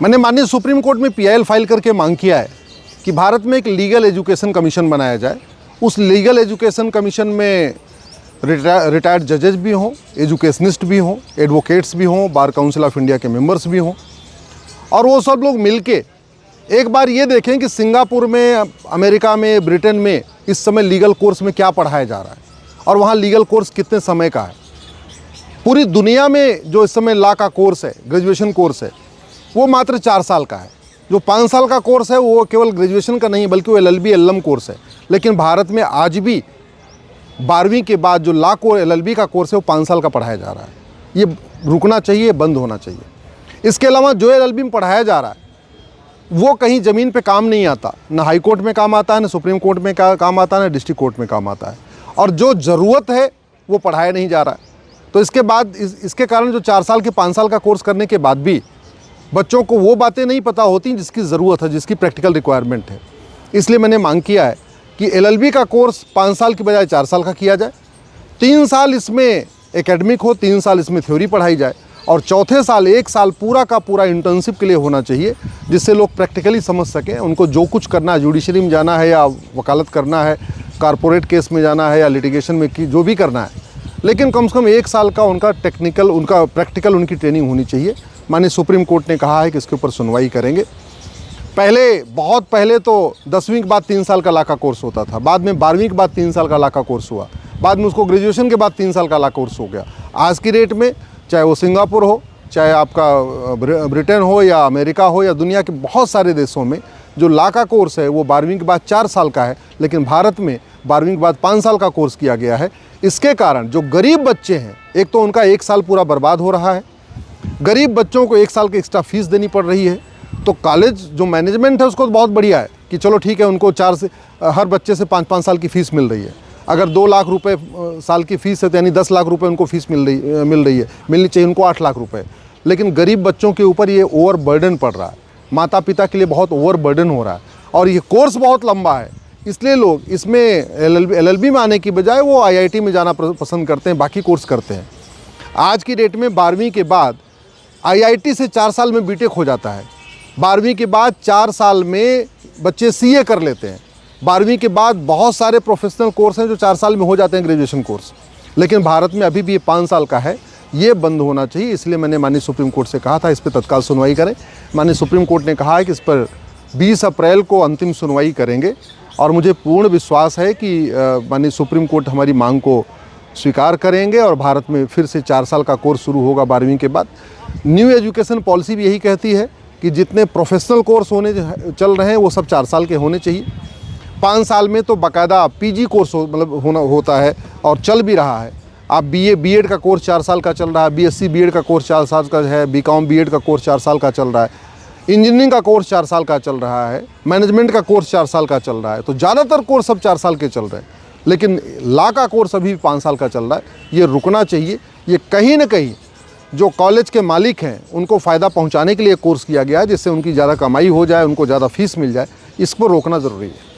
मैंने माननीय supreme court में पीआईएल फाइल करके मांग किया है कि भारत में एक लीगल एजुकेशन कमीशन बनाया जाए। उस लीगल एजुकेशन कमीशन में रिटायर्ड जजेस भी हों, एजुकेशनिस्ट भी हों, एडवोकेट्स भी हों, बार काउंसिल ऑफ इंडिया के मेंबर्स भी हों, और वो सब लोग मिलके एक बार ये देखें कि सिंगापुर में, अमेरिका में, ब्रिटेन में इस समय लीगल कोर्स में क्या पढ़ाया जा रहा है और वहाँ लीगल कोर्स कितने समय का है। पूरी दुनिया में जो इस समय लॉ का कोर्स है, ग्रेजुएशन कोर्स है, वो मात्र 4 साल का है। जो 5 साल का कोर्स है वो केवल ग्रेजुएशन का नहीं बल्कि वो LLB LLM कोर्स है। लेकिन भारत में आज भी 12वीं के बाद जो लॉ को LLB का कोर्स है वो 5 साल का पढ़ाया जा रहा है। ये रुकना चाहिए, बंद होना चाहिए। इसके अलावा जो LLB में पढ़ाया जा रहा है वो कहीं ज़मीन पे काम नहीं आता, ना हाई कोर्ट में काम आता है, ना सुप्रीम कोर्ट में काम आता है, ना डिस्ट्रिक्ट कोर्ट में काम आता है, और जो ज़रूरत है वो पढ़ाया नहीं जा रहा है। तो इसके बाद इसके कारण जो 4 साल के 5 साल का कोर्स करने के बाद भी बच्चों को वो बातें नहीं पता होती जिसकी ज़रूरत है, जिसकी प्रैक्टिकल रिक्वायरमेंट है। इसलिए मैंने मांग किया है कि LLB का कोर्स 5 साल की बजाय 4 साल का किया जाए। 3 साल इसमें एकेडमिक हो, 3 साल इसमें थ्योरी पढ़ाई जाए, और चौथे साल 1 साल पूरा का पूरा इंटर्नशिप के लिए होना चाहिए, जिससे लोग प्रैक्टिकली समझ सकें। उनको जो कुछ करना है, जुडिशरी में जाना है या वकालत करना है, कॉर्पोरेट केस में जाना है या लिटिगेशन में की जो भी करना है, लेकिन कम से कम 1 साल का उनका प्रैक्टिकल उनकी ट्रेनिंग होनी चाहिए। माननीय सुप्रीम कोर्ट ने कहा है कि इसके ऊपर सुनवाई करेंगे। बहुत पहले तो 10वीं के बाद 3 साल का लॉ का कोर्स होता था, बाद में 12वीं के बाद 3 साल का लॉ का कोर्स हुआ, बाद में उसको ग्रेजुएशन के बाद 3 साल का लॉ कोर्स हो गया। आज की डेट में चाहे वो सिंगापुर हो, चाहे आपका ब्रिटेन हो या अमेरिका हो या दुनिया के बहुत सारे देशों में जो लॉ का कोर्स है वो 12वीं के बाद 4 साल का है, लेकिन भारत में 12वीं के बाद 5 साल का कोर्स किया गया है। इसके कारण जो गरीब बच्चे हैं, एक तो उनका 1 साल पूरा बर्बाद हो रहा है, गरीब बच्चों को 1 साल की एक्स्ट्रा फीस देनी पड़ रही है। तो कॉलेज जो मैनेजमेंट है उसको तो बहुत बढ़िया है कि चलो ठीक है, उनको हर बच्चे से 5-5 साल की फ़ीस मिल रही है। अगर 2 लाख रुपए साल की फ़ीस है तो यानी 10 लाख रुपए उनको फ़ीस मिल रही है, मिलनी चाहिए उनको 8 लाख रुपए। लेकिन गरीब बच्चों के ऊपर ये ओवर बर्डन पड़ रहा है, माता पिता के लिए बहुत ओवर बर्डन हो रहा है, और ये कोर्स बहुत लंबा है। इसलिए लोग इसमें LLB में आने की बजाय वो IIT में जाना पसंद करते हैं, बाकी कोर्स करते हैं। आज की डेट में 12वीं के बाद IIT से 4 साल में BTech हो जाता है, 12वीं के बाद 4 साल में बच्चे CA कर लेते हैं, 12वीं के बाद बहुत सारे प्रोफेशनल कोर्स हैं जो 4 साल में हो जाते हैं, ग्रेजुएशन कोर्स। लेकिन भारत में अभी भी ये 5 साल का है, ये बंद होना चाहिए। इसलिए मैंने माननीय सुप्रीम कोर्ट से कहा था इस पर तत्काल सुनवाई करें। माननीय सुप्रीम कोर्ट ने कहा है कि इस पर 20 अप्रैल को अंतिम सुनवाई करेंगे, और मुझे पूर्ण विश्वास है कि माननीय सुप्रीम कोर्ट हमारी मांग को स्वीकार करेंगे और भारत में फिर से 4 साल का कोर्स शुरू होगा 12वीं के बाद। न्यू एजुकेशन पॉलिसी भी यही कहती है कि जितने प्रोफेशनल कोर्स चल रहे हैं वो सब 4 साल के होने चाहिए। 5 साल में तो बाकायदा PG कोर्स होता है और चल भी रहा है। आप BA B.Ed का कोर्स 4 साल का चल रहा है, BSc B.Ed का कोर्स 4 साल का है, BCom B.Ed का कोर्स 4 साल का चल रहा है, इंजीनियरिंग का कोर्स 4 साल का चल रहा है, मैनेजमेंट का कोर्स 4 साल का चल रहा है। तो ज़्यादातर कोर्स सब 4 साल के चल रहे हैं, लेकिन लॉ का कोर्स अभी 5 साल का चल रहा है। ये रुकना चाहिए। ये कहीं ना कहीं जो कॉलेज के मालिक हैं उनको फ़ायदा पहुंचाने के लिए कोर्स किया गया है, जिससे उनकी ज़्यादा कमाई हो जाए, उनको ज़्यादा फीस मिल जाए। इसको रोकना ज़रूरी है।